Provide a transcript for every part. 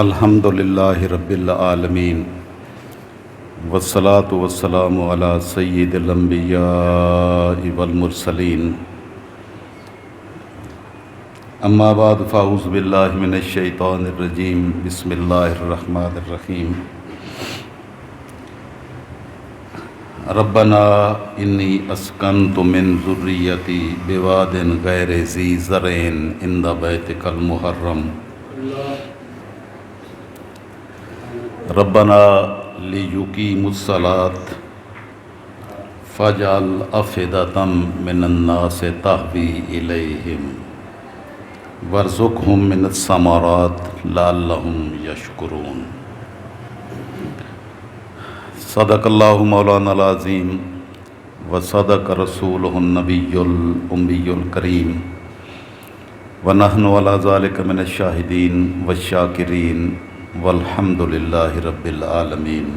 الحمد للہ رب العالمین والصلاة والسلام علی سید الانبیاء والمرسلین اما بعد فاعوذ باللہ من الشیطان الرجیم بسم اللہ الرحمن الرحیم ربنا انی اسکنت من ذریتی بواد غیر ذی زرع عند بیتک المحرم ربنا لیقیموا الصلاۃ فاجعل افئدة من الناس تہوی الیہم وارزقہم من الثمرات لعلہم یشکرون۔ صدق اللہ مولانا العظیم وصدق رسولہ النبی الامی الکریم ونحن علی ذلک من الشاہدین والشاکرین والحمد للہ رب العالمین۔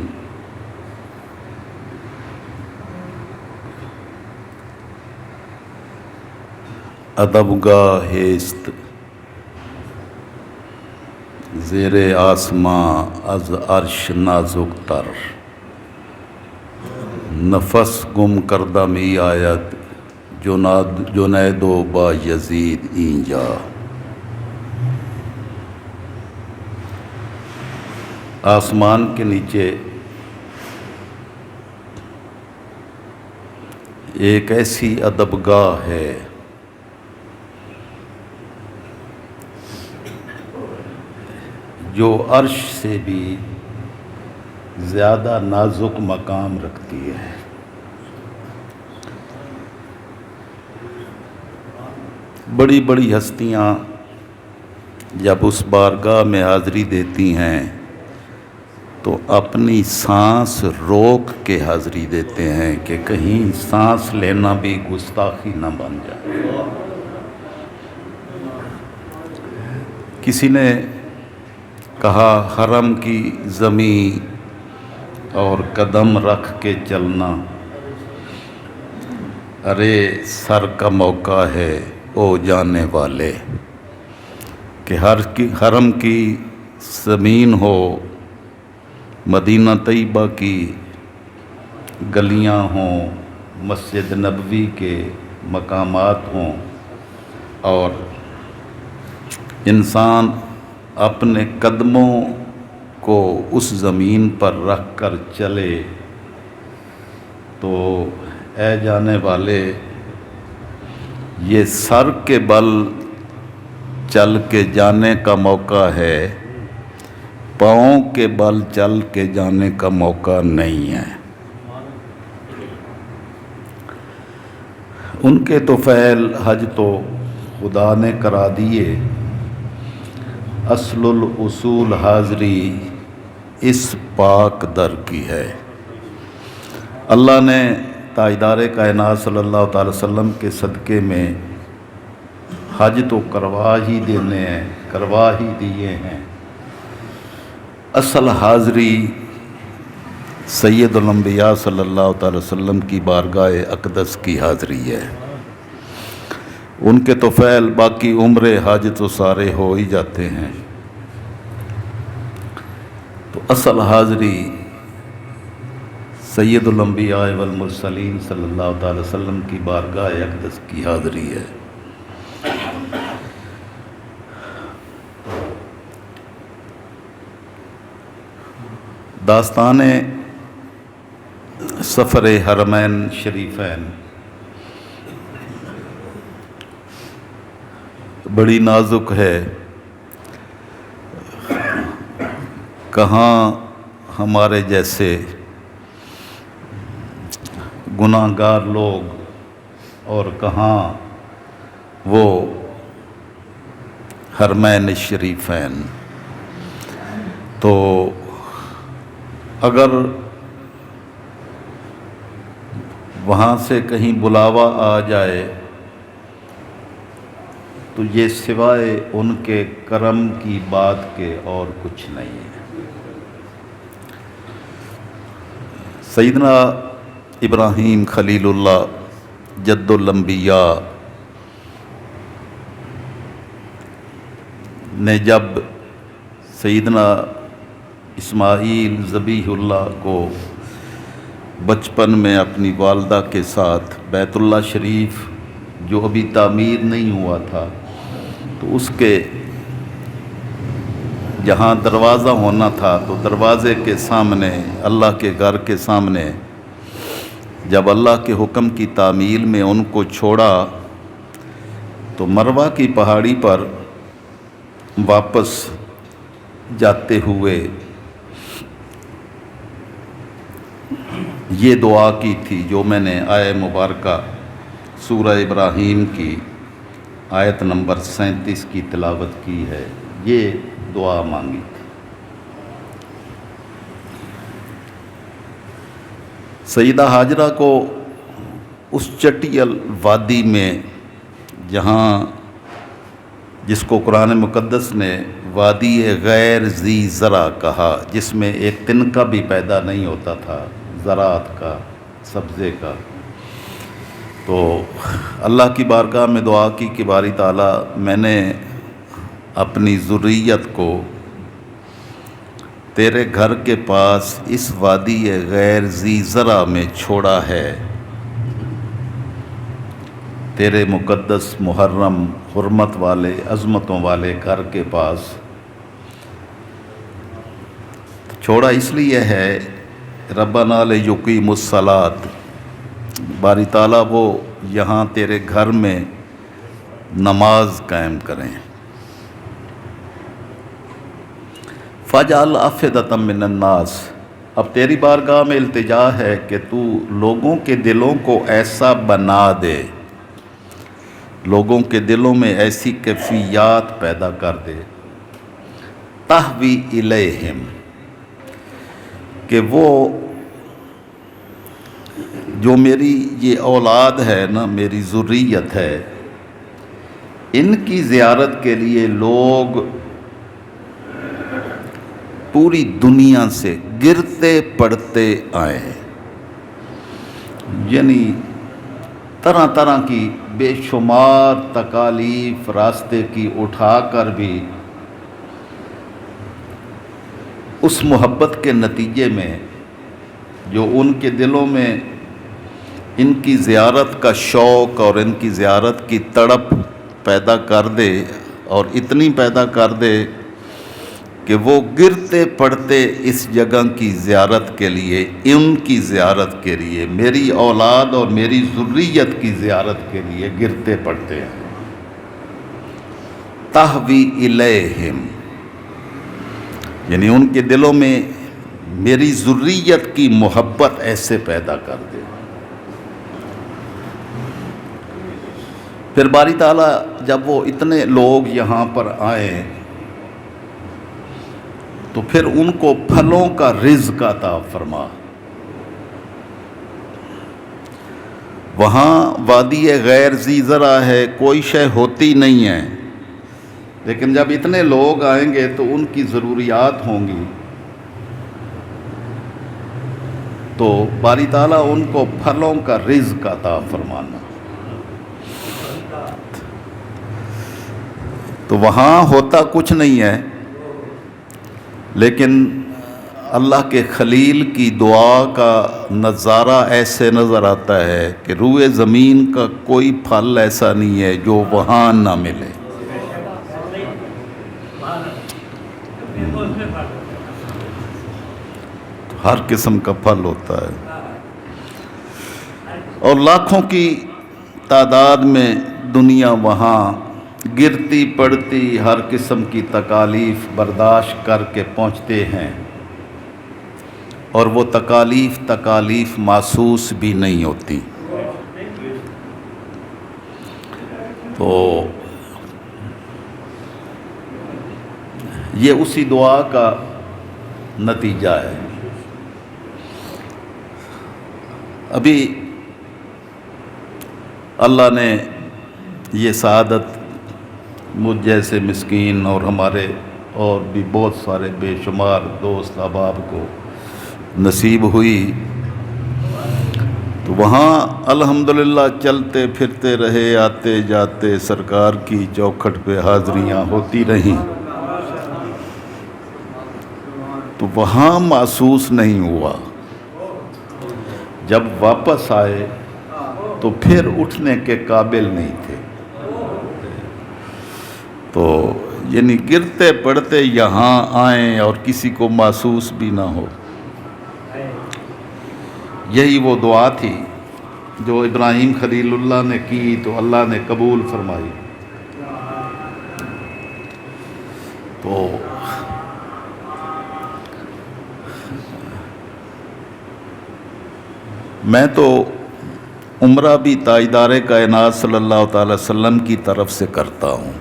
ادبگاہ است زیر آسماں از عرش نازک تر، نفس گم کردہ می آید جنید و با یزید اینجا۔ آسمان کے نیچے ایک ایسی ادبگاہ ہے جو عرش سے بھی زیادہ نازک مقام رکھتی ہے۔ بڑی بڑی ہستیاں جب اس بارگاہ میں حاضری دیتی ہیں تو اپنی سانس روک کے حاضری دیتے ہیں کہ کہیں سانس لینا بھی گستاخی نہ بن جائے۔ کسی نے کہا حرم کی زمین اور قدم رکھ کے چلنا، ارے سر کا موقع ہے او جانے والے، کہ حرم کی زمین ہو، مدینہ طیبہ کی گلیاں ہوں، مسجد نبوی کے مقامات ہوں، اور انسان اپنے قدموں کو اس زمین پر رکھ کر چلے تو اے جانے والے، یہ سر کے بل چل کے جانے کا موقع ہے، پاؤں کے بل چل کے جانے کا موقع نہیں ہے۔ ان کے تو فعل حج تو خدا نے کرا دیے، اصل الاصول حاضری اس پاک در کی ہے۔ اللہ نے تاجدار کائنات صلی اللہ تعالی وسلم کے صدقے میں حج تو کروا ہی دیے ہیں۔ اصل حاضری سید الانبیاء صلی اللہ تعالی وسلم کی بارگاہ اقدس کی حاضری ہے۔ ان کے تو فعل باقی عمر حج تو سارے ہو ہی جاتے ہیں، تو اصل حاضری سید الانبیاء والمرسلین صلی اللہ تعالی وسلم کی بارگاہ اقدس کی حاضری ہے۔ داستان سفر حرمین شریفین بڑی نازک ہے۔ کہاں ہمارے جیسے گناہ گار لوگ اور کہاں وہ حرمین شریفین، تو اگر وہاں سے کہیں بلاوا آ جائے تو یہ سوائے ان کے کرم کی بات کے اور کچھ نہیں ہے۔ سیدنا ابراہیم خلیل اللہ جد الانبیاء نے جب سیدنا اسماعیل ذبیح اللہ کو بچپن میں اپنی والدہ کے ساتھ بیت اللہ شریف جو ابھی تعمیر نہیں ہوا تھا تو اس کے جہاں دروازہ ہونا تھا تو دروازے کے سامنے اللہ کے گھر کے سامنے جب اللہ کے حکم کی تعمیل میں ان کو چھوڑا تو مروہ کی پہاڑی پر واپس جاتے ہوئے یہ دعا کی تھی جو میں نے آیہ مبارکہ سورہ ابراہیم کی آیت نمبر 37 کی تلاوت کی ہے، یہ دعا مانگی تھی۔ سیدہ ہاجرہ کو اس چٹیل وادی میں جس کو قرآن مقدس نے وادی غیر ذی زرع کہا، جس میں ایک تنکا بھی پیدا نہیں ہوتا تھا زراعت کا، سبزے کا، تو اللہ کی بارگاہ میں دعا کی کہ باری تعالیٰ میں نے اپنی ذریت کو تیرے گھر کے پاس اس وادی غیر ذی زرع میں چھوڑا ہے، تیرے مقدس محرم حرمت والے عظمتوں والے گھر کے پاس چھوڑا اس لیے ہے ربنا لیقیموا الصلاۃ، باری تعالیٰ وہ یہاں تیرے گھر میں نماز قائم کریں۔ فَاجْعَلْ أَفْئِدَةً مِّنَ النَّاسِ، اب تیری بارگاہ میں التجا ہے کہ تو لوگوں کے دلوں کو ایسا بنا دے، لوگوں کے دلوں میں ایسی کیفیات پیدا کر دے، تہوی الیہم، کہ وہ جو میری یہ اولاد ہے نا، میری ذریت ہے، ان کی زیارت کے لیے لوگ پوری دنیا سے گرتے پڑتے آئیں، یعنی طرح طرح کی بے شمار تکالیف راستے کی اٹھا کر بھی اس محبت کے نتیجے میں جو ان کے دلوں میں ان کی زیارت کا شوق اور ان کی زیارت کی تڑپ پیدا کر دے، اور اتنی پیدا کر دے کہ وہ گرتے پڑتے اس جگہ کی زیارت کے لیے، ان کی زیارت کے لیے، میری اولاد اور میری ذریت کی زیارت کے لیے گرتے پڑتے ہیں۔ تہوی الیہم، یعنی ان کے دلوں میں میری ذریت کی محبت ایسے پیدا کر دے۔ پھر باری تعالیٰ جب وہ اتنے لوگ یہاں پر آئیں تو پھر ان کو پھلوں کا رزق عطا فرما۔ وہاں وادی غیر ذی زرع ہے، کوئی شے ہوتی نہیں ہے، لیکن جب اتنے لوگ آئیں گے تو ان کی ضروریات ہوں گی، تو باری تعالیٰ ان کو پھلوں کا رزق عطا فرمانا۔ تو وہاں ہوتا کچھ نہیں ہے، لیکن اللہ کے خلیل کی دعا کا نظارہ ایسے نظر آتا ہے کہ روئے زمین کا کوئی پھل ایسا نہیں ہے جو وہاں نہ ملے۔ ہر قسم کا پھل ہوتا ہے، اور لاکھوں کی تعداد میں دنیا وہاں گرتی پڑتی ہر قسم کی تکالیف برداشت کر کے پہنچتے ہیں، اور وہ تکالیف محسوس بھی نہیں ہوتی۔ تو یہ اسی دعا کا نتیجہ ہے۔ ابھی اللہ نے یہ سعادت مجھ جیسے مسکین اور ہمارے اور بھی بہت سارے بے شمار دوست احباب کو نصیب ہوئی، تو وہاں الحمدللہ چلتے پھرتے رہے، آتے جاتے سرکار کی چوکھٹ پہ حاضریاں ہوتی رہیں، تو وہاں محسوس نہیں ہوا، جب واپس آئے تو پھر اٹھنے کے قابل نہیں تھے۔ تو یعنی گرتے پڑتے یہاں آئیں اور کسی کو محسوس بھی نہ ہو، یہی وہ دعا تھی جو ابراہیم خلیل اللہ نے کی تو اللہ نے قبول فرمائی۔ تو میں تو عمرہ بھی تاجدار کائنات صلی اللہ تعالی وسلم کی طرف سے کرتا ہوں۔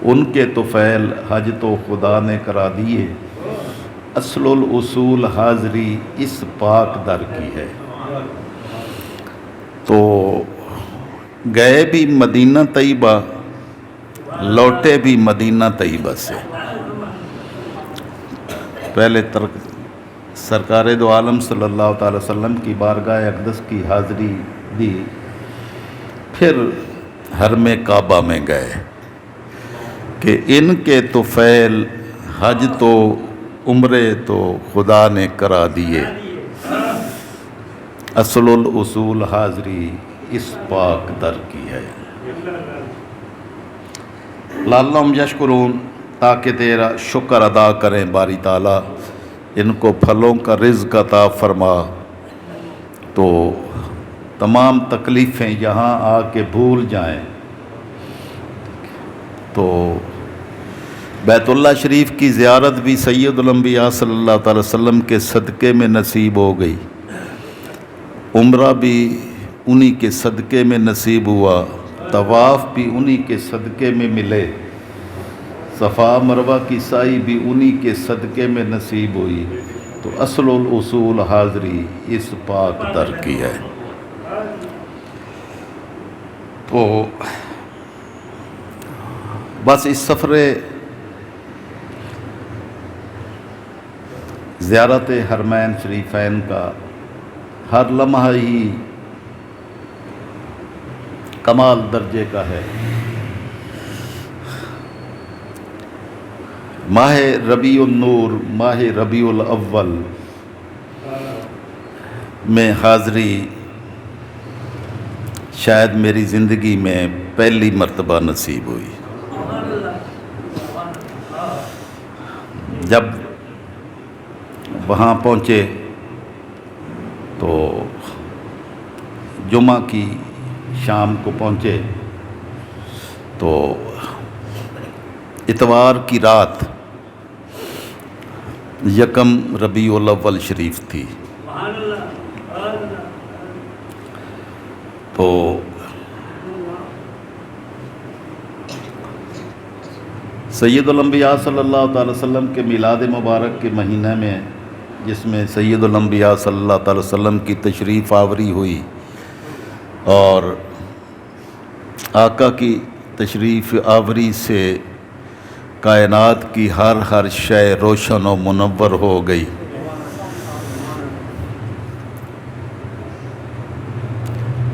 ان کے طفیل حج تو خدا نے کرا دیے، اصل الاصول حاضری اس پاک در کی ہے۔ تو گئے بھی مدینہ طیبہ، لوٹے بھی مدینہ طیبہ سے۔ پہلے سرکار دو عالم صلی اللہ تعالی وسلم کی بارگاہ اقدس کی حاضری دی، پھر حرم کعبہ میں گئے کہ ان کے طفیل حج تو عمرے تو خدا نے کرا دیے، اصل الاصول حاضری اس پاک در کی ہے۔ لعلہم یشکرون، تاکہ تیرا شکر ادا کریں باری تعالیٰ، ان کو پھلوں کا رزق عطا فرما تو تمام تکلیفیں یہاں آ کے بھول جائیں۔ تو بیت اللہ شریف کی زیارت بھی سید الانبیاء صلی اللہ تعالی وسلم کے صدقے میں نصیب ہو گئی، عمرہ بھی انہی کے صدقے میں نصیب ہوا، طواف بھی انہی کے صدقے میں ملے، صفا مروہ کی سعی بھی انہی کے صدقے میں نصیب ہوئی۔ تو اصل الاصول حاضری اس پاک در کی ہے۔ تو بس اس سفر زیارت حرمین شریفین کا ہر لمحہ ہی کمال درجے کا ہے۔ ماہ ربیع النور، ماہ ربیع الاول میں حاضری شاید میری زندگی میں پہلی مرتبہ نصیب ہوئی۔ جب وہاں پہنچے تو جمعہ کی شام کو پہنچے تو اتوار کی رات یکم ربیع الاول شریف تھی۔ تو سید الانبیاء صلی اللہ تعالی وسلم کے میلاد مبارک کے مہینہ میں، جس میں سید الانبیاء صلی اللہ تعالی وسلم کی تشریف آوری ہوئی اور آقا کی تشریف آوری سے کائنات کی ہر شے روشن و منور ہو گئی۔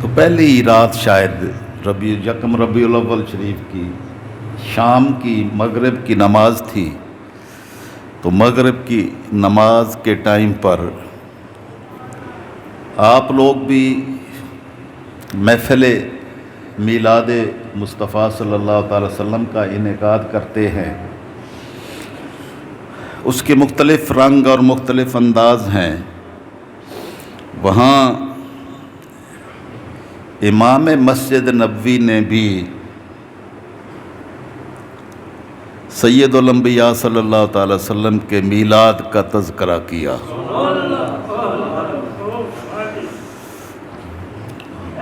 تو پہلی ہی رات شاید یکم ربیع الاول شریف کی شام کی مغرب کی نماز تھی، تو مغرب کی نماز کے ٹائم پر آپ لوگ بھی محفل میلاد مصطفیٰ صلی اللہ تعالی وسلم کا انعقاد کرتے ہیں۔ اس کے مختلف رنگ اور مختلف انداز ہیں۔ وہاں امام مسجد نبوی نے بھی سید الانبیاء صلی اللہ تعالی وسلم کے میلاد کا تذکرہ کیا،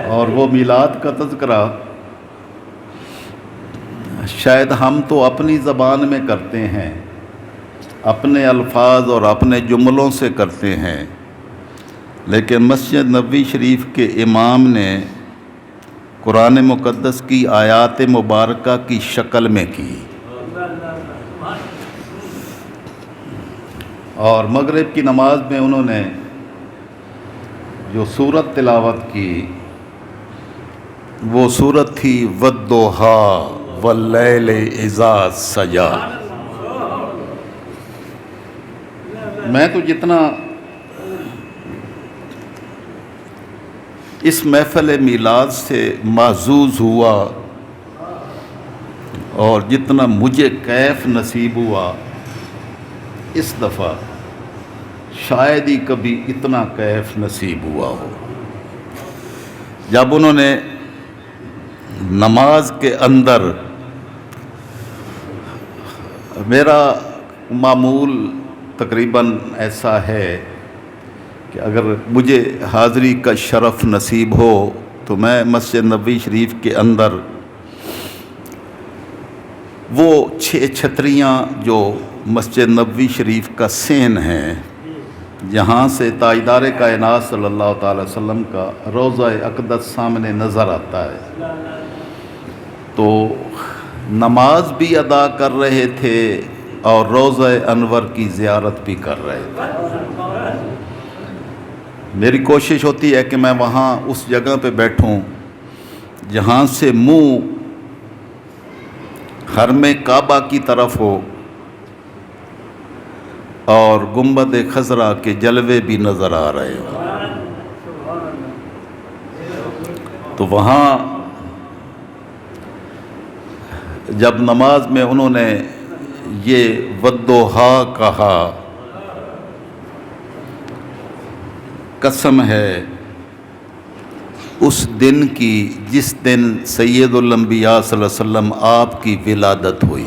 اور وہ میلاد کا تذکرہ شاید ہم تو اپنی زبان میں کرتے ہیں، اپنے الفاظ اور اپنے جملوں سے کرتے ہیں، لیکن مسجد نبوی شریف کے امام نے قرآن مقدس کی آیات مبارکہ کی شکل میں کی، اور مغرب کی نماز میں انہوں نے جو سورت تلاوت کی وہ سورت تھی والضحیٰ واللیل اذا سجا۔ میں تو جتنا اس محفل میلاد سے محظوظ ہوا اور جتنا مجھے کیف نصیب ہوا، اس دفعہ شاید ہی کبھی اتنا کیف نصیب ہوا ہو۔ جب انہوں نے نماز کے اندر، میرا معمول تقریباً ایسا ہے کہ اگر مجھے حاضری کا شرف نصیب ہو تو میں مسجد نبوی شریف کے اندر وہ 6 چھتریاں جو مسجد نبوی شریف کا سین ہے، جہاں سے تاجدار کائنات صلی اللہ تعالی وسلم کا روضہ اقدس سامنے نظر آتا ہے، تو نماز بھی ادا کر رہے تھے اور روضہ انور کی زیارت بھی کر رہے تھے۔ میری کوشش ہوتی ہے کہ میں وہاں اس جگہ پہ بیٹھوں جہاں سے منہ حرم کعبہ کی طرف ہو اور گنبد خضرا کے جلوے بھی نظر آ رہے ہوں۔ تو وہاں جب نماز میں انہوں نے یہ والضحیٰ کہا، قسم ہے اس دن کی جس دن سید الانبیاء صلی اللہ علیہ وسلم آپ کی ولادت ہوئی۔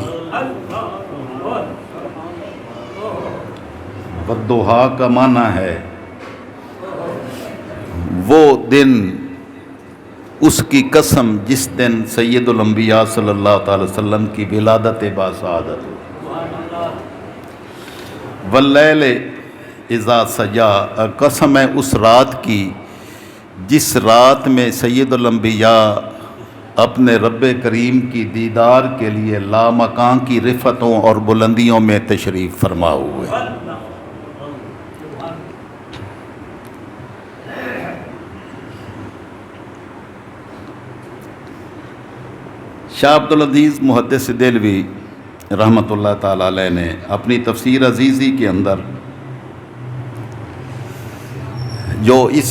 والضحیٰ کا معنی ہے وہ دن، اس کی قسم جس دن سید الانبیاء صلی اللہ تعالی وسلم کی ولادت باسعادت ہوئی۔ واللیل اذا سجا، قسم ہے اس رات کی جس رات میں سید الانبیاء اپنے رب کریم کی دیدار کے لیے لامکان کی رفتوں اور بلندیوں میں تشریف فرما ہوئے۔ شاہ عبدالعزیز محدث دہلوی رحمۃ اللہ تعالیٰ علیہ نے اپنی تفسیر عزیزی کے اندر جو اس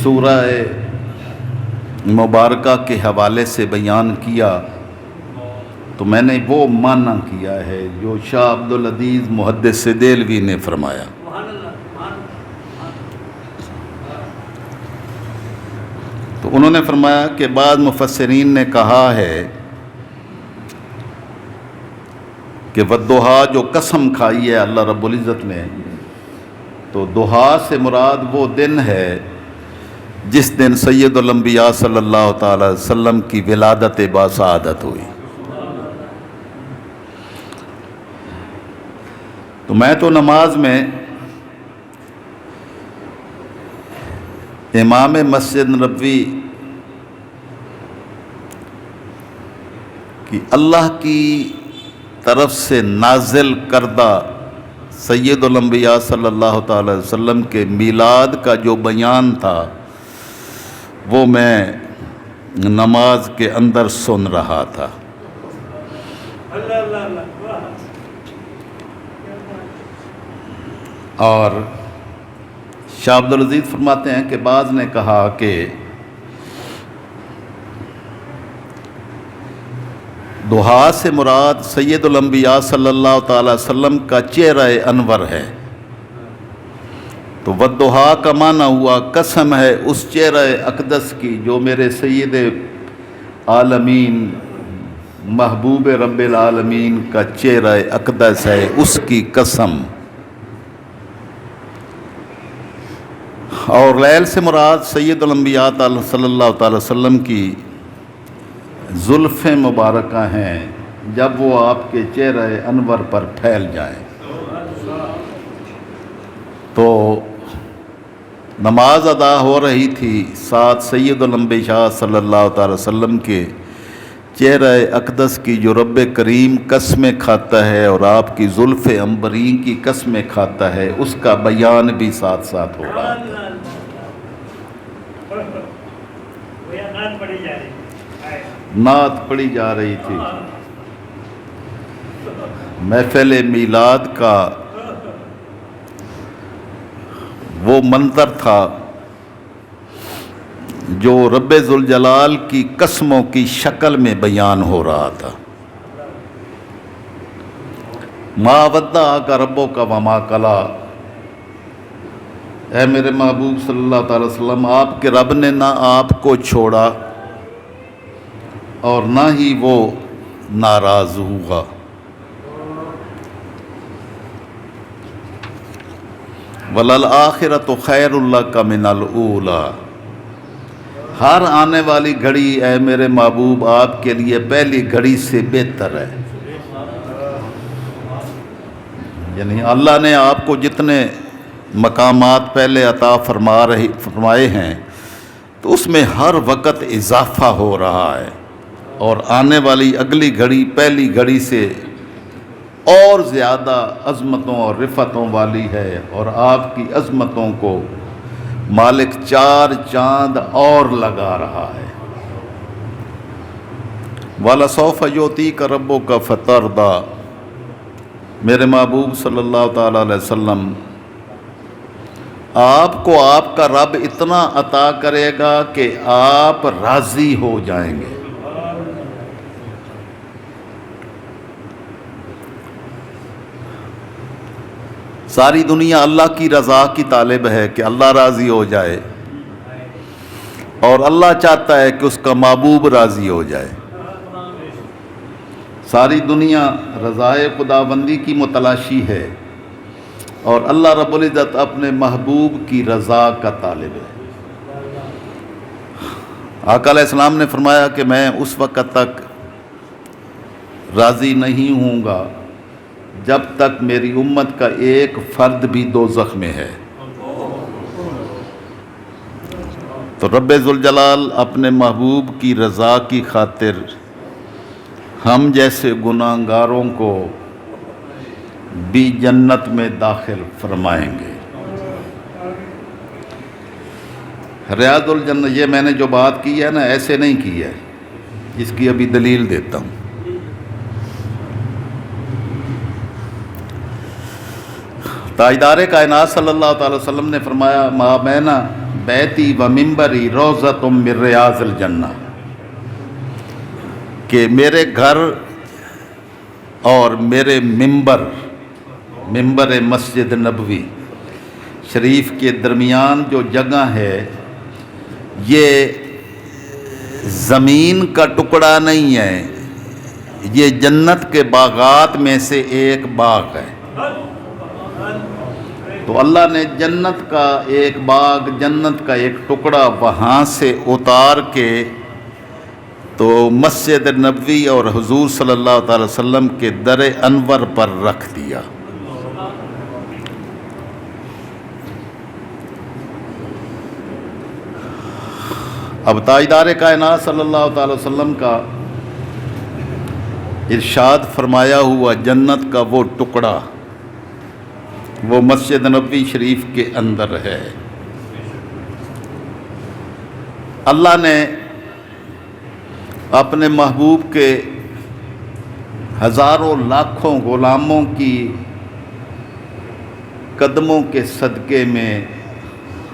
سورہ مبارکہ کے حوالے سے بیان کیا، تو میں نے وہ معنی کیا ہے جو شاہ عبدالعزیز محدث دہلوی نے فرمایا۔ تو انہوں نے فرمایا کہ بعض مفسرین نے کہا ہے کہ والضحیٰ جو قسم کھائی ہے اللہ رب العزت نے، تو ضحیٰ سے مراد وہ دن ہے جس دن سید الانبیاء صلی اللہ تعالی وسلم کی ولادت باسعادت ہوئی۔ تو میں تو نماز میں امام مسجد نبوی کی اللہ کی طرف سے نازل کردہ سید الانبیاء صلی اللہ تعالی وسلم کے میلاد کا جو بیان تھا وہ میں نماز کے اندر سن رہا تھا۔ اور شاہ عبدالعزیز فرماتے ہیں کہ بعض نے کہا کہ ضحیٰ سے مراد سید الانبیاء صلی اللہ تعالی وسلم کا چہرہ انور ہے، تو والضحیٰ کا معنی ہوا قسم ہے اس چہرہ اقدس کی جو میرے سید عالمین محبوب رب العالمین کا چہرہ اقدس ہے، اس کی قسم۔ اور لیل سے مراد سید الانبیاء صلی اللہ تعالی وسلم کی زلفیں مبارکہ ہیں جب وہ آپ کے چہرہ انور پر پھیل جائیں۔ تو نماز ادا ہو رہی تھی، ساتھ سید الانبیاء صلی اللہ تعالی وسلم کے چہرہ اقدس کی جو رب کریم قسمیں کھاتا ہے اور آپ کی زلف عنبرین کی قسمیں کھاتا ہے، اس کا بیان بھی ساتھ ساتھ ہو رہا تھا۔ نعت پڑھی جا رہی تھی۔ محفل میلاد کا وہ منظر تھا جو رب ذوالجلال کی قسموں کی شکل میں بیان ہو رہا تھا۔ ما ودعک ربک وما قلی، اے میرے محبوب صلی اللہ تعالی وسلم، آپ کے رب نے نہ آپ کو چھوڑا اور نہ ہی وہ ناراض ہوا۔ وَلَلْآخِرَةُ خَيْرٌ لَكَ مِنَ الْأُولَىٰ، ہر آنے والی گھڑی اے میرے محبوب آپ کے لیے پہلی گھڑی سے بہتر ہے۔ یعنی اللہ نے آپ کو جتنے مقامات پہلے عطا فرمائے ہیں تو اس میں ہر وقت اضافہ ہو رہا ہے، اور آنے والی اگلی گھڑی پہلی گھڑی سے اور زیادہ عظمتوں اور رفتوں والی ہے، اور آپ کی عظمتوں کو مالک 4 چاند اور لگا رہا ہے۔ وَلَسَوْفَ يُعْطِيكَ رَبُّكَ فَتَرْضَىٰ، میرے محبوب صلی اللہ تعالیٰ علیہ وسلم، آپ کو آپ کا رب اتنا عطا کرے گا کہ آپ راضی ہو جائیں گے۔ ساری دنیا اللہ کی رضا کی طالب ہے کہ اللہ راضی ہو جائے، اور اللہ چاہتا ہے کہ اس کا محبوب راضی ہو جائے۔ ساری دنیا رضائے خداوندی کی متلاشی ہے، اور اللہ رب العزت اپنے محبوب کی رضا کا طالب ہے۔ آقا علیہ السلام نے فرمایا کہ میں اس وقت تک راضی نہیں ہوں گا جب تک میری امت کا ایک فرد بھی دوزخ میں ہے۔ تو رب ذوالجلال اپنے محبوب کی رضا کی خاطر ہم جیسے گناہگاروں کو بھی جنت میں داخل فرمائیں گے۔ ریاض الجنہ، یہ میں نے جو بات کی ہے نا، ایسے نہیں کی ہے، اس کی ابھی دلیل دیتا ہوں۔ تاجدار کائنات صلی اللہ تعالی وسلم نے فرمایا، ما بین بیتی و منبری روضۃ من ریاض الجنہ، کہ میرے گھر اور میرے منبر مسجد نبوی شریف کے درمیان جو جگہ ہے، یہ زمین کا ٹکڑا نہیں ہے، یہ جنت کے باغات میں سے ایک باغ ہے۔ تو اللہ نے جنت کا ایک باغ، جنت کا ایک ٹکڑا وہاں سے اتار کے تو مسجد نبوی اور حضور صلی اللہ تعالی وسلم کے در انور پر رکھ دیا۔ اب تاجدار کائنات صلی اللہ تعالی وسلم کا ارشاد فرمایا ہوا جنت کا وہ ٹکڑا وہ مسجد نبوی شریف کے اندر ہے۔ اللہ نے اپنے محبوب کے ہزاروں لاکھوں غلاموں کی قدموں کے صدقے میں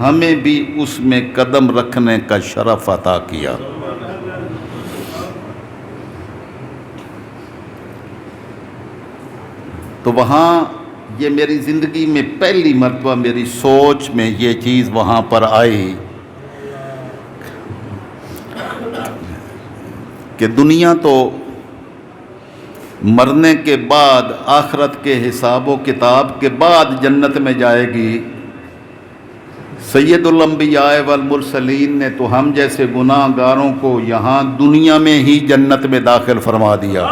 ہمیں بھی اس میں قدم رکھنے کا شرف عطا کیا۔ تو وہاں یہ میری زندگی میں پہلی مرتبہ میری سوچ میں یہ چیز وہاں پر آئی کہ دنیا تو مرنے کے بعد، آخرت کے حساب و کتاب کے بعد جنت میں جائے گی۔ سید الانبیاء والمرسلین نے تو ہم جیسے گناہ گاروں کو یہاں دنیا میں ہی جنت میں داخل فرما دیا۔